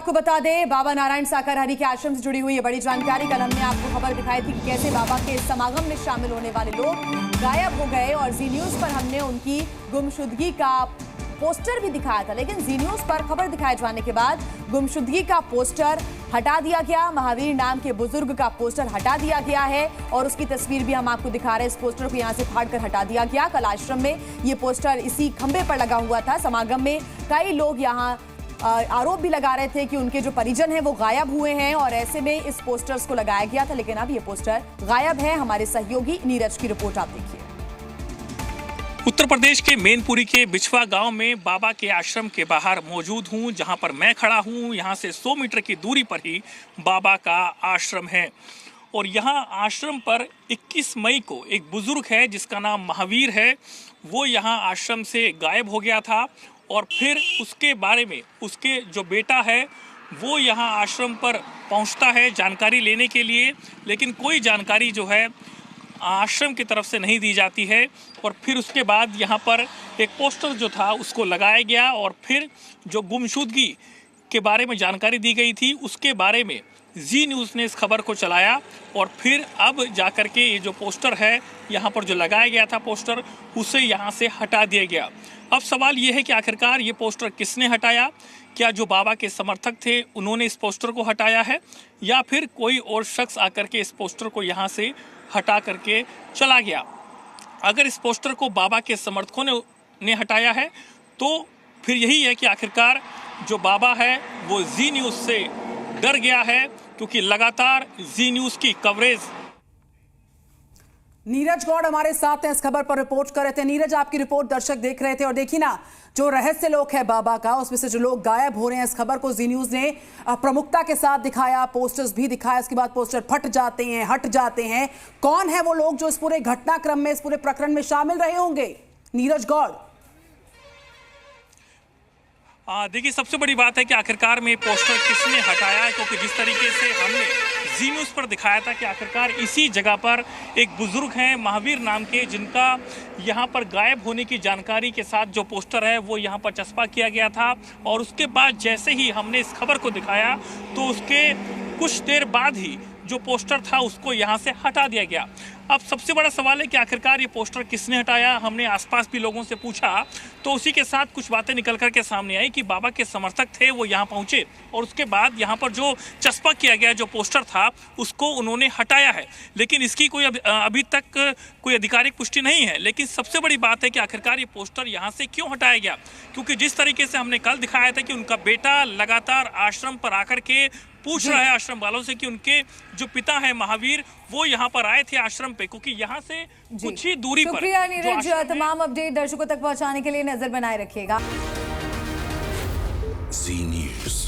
आपको बता दें, बाबा नारायण शाकाहारी के आश्रम से जुड़ी हुई ये बड़ी जानकारी। कल हमने आपको खबर दिखाई थी कि कैसे बाबा के समागम में शामिल होने वाले लोग गायब हो गए और जी न्यूज पर हमने उनकी गुमशुदगी का पोस्टर भी दिखाया था, लेकिन जी न्यूज पर खबर दिखाए जाने के बाद गुमशुदगी का पोस्टर हटा दिया गया। महावीर नाम के बुजुर्ग का पोस्टर हटा दिया गया है और उसकी तस्वीर भी हम आपको दिखा रहे हैं। इस पोस्टर को यहां से फाड़कर हटा दिया गया। कल आश्रम में ये पोस्टर इसी खंबे पर लगा हुआ था। समागम में कई लोग यहां आरोप भी लगा रहे थे कि उनके जो परिजन हैं वो गायब हुए हैं और ऐसे में इस पोस्टर्स को लगाया गया था, लेकिन अब ये पोस्टर गायब है। हमारे सहयोगी नीरज की रिपोर्ट आप देखिए। उत्तर प्रदेश के मैनपुरी के बिछवा गांव में बाबा के आश्रम के बाहर मौजूद हूं, जहां पर मैं खड़ा हूं। यहां से 100 मीटर की दूरी पर ही बाबा का आश्रम है और यहां आश्रम पर 21 मई को एक बुजुर्ग है जिसका नाम महावीर है, वो यहां आश्रम से गायब हो गया था और फिर उसके बारे में उसके जो बेटा है वो यहाँ आश्रम पर पहुँचता है जानकारी लेने के लिए, लेकिन कोई जानकारी जो है आश्रम की तरफ से नहीं दी जाती है। और फिर उसके बाद यहाँ पर एक पोस्टर जो था उसको लगाया गया और फिर जो गुमशुदगी के बारे में जानकारी दी गई थी उसके बारे में जी न्यूज़ ने इस खबर को चलाया और फिर अब जाकर के ये जो पोस्टर है यहाँ पर जो लगाया गया था पोस्टर, उसे यहाँ से हटा दिया गया। अब सवाल ये है कि आखिरकार ये पोस्टर किसने हटाया? क्या जो बाबा के समर्थक थे उन्होंने इस पोस्टर को हटाया है या फिर कोई और शख्स आकर के इस पोस्टर को यहाँ से हटा करके चला गया? अगर इस पोस्टर को बाबा के समर्थकों ने हटाया है तो फिर यही है कि आखिरकार जो बाबा है वो जी न्यूज़ से डर गया है, क्योंकि लगातार जी न्यूज़ की कवरेज। नीरज गौड़ हमारे साथ हैं, इस खबर पर रिपोर्ट कर रहे थे। नीरज, आपकी रिपोर्ट दर्शक देख रहे थे और देखिए ना, जो रहस्य लोक है बाबा का, उसमें से जो लोग गायब हो रहे हैं, इस खबर को जी न्यूज़ ने प्रमुखता के साथ दिखाया, पोस्टर्स भी दिखाया। इसके बाद पोस्टर फट जाते हैं, हट जाते हैं। कौन है वो लोग जो इस पूरे घटनाक्रम में, इस पूरे प्रकरण में शामिल रहे होंगे? नीरज गौड़। देखिए, सबसे बड़ी बात है कि आखिरकार में पोस्टर किसने हटाया है, क्योंकि जिस तरीके से हमने जी न्यूज़ पर दिखाया था कि आखिरकार इसी जगह पर एक बुजुर्ग हैं महावीर नाम के, जिनका यहाँ पर गायब होने की जानकारी के साथ जो पोस्टर है वो यहाँ पर चस्पा किया गया था और उसके बाद जैसे ही हमने इस खबर को दिखाया तो उसके कुछ देर बाद ही जो पोस्टर था उसको यहाँ से हटा दिया गया। अब सबसे बड़ा सवाल है कि आखिरकार ये पोस्टर किसने हटाया। हमने आसपास भी लोगों से पूछा तो उसी के साथ कुछ बातें निकल कर के सामने आई कि बाबा के समर्थक थे, वो यहाँ पहुँचे और उसके बाद यहाँ पर जो चस्पा किया गया जो पोस्टर था उसको उन्होंने हटाया है, लेकिन इसकी कोई अभी तक कोई आधिकारिक पुष्टि नहीं है। लेकिन सबसे बड़ी बात है कि आखिरकार ये पोस्टर यहाँ से क्यों हटाया गया, क्योंकि जिस तरीके से हमने कल दिखाया था कि उनका बेटा लगातार आश्रम पर आकर के पूछ रहा है आश्रम वालों से कि उनके जो पिता है महावीर वो यहाँ पर आए थे आश्रम पे, क्योंकि यहाँ से कुछ ही दूरी पर। शुक्रिया नीरज, तमाम अपडेट दर्शकों तक पहुँचाने के लिए नजर बनाए रखिएगा। जी न्यूज़।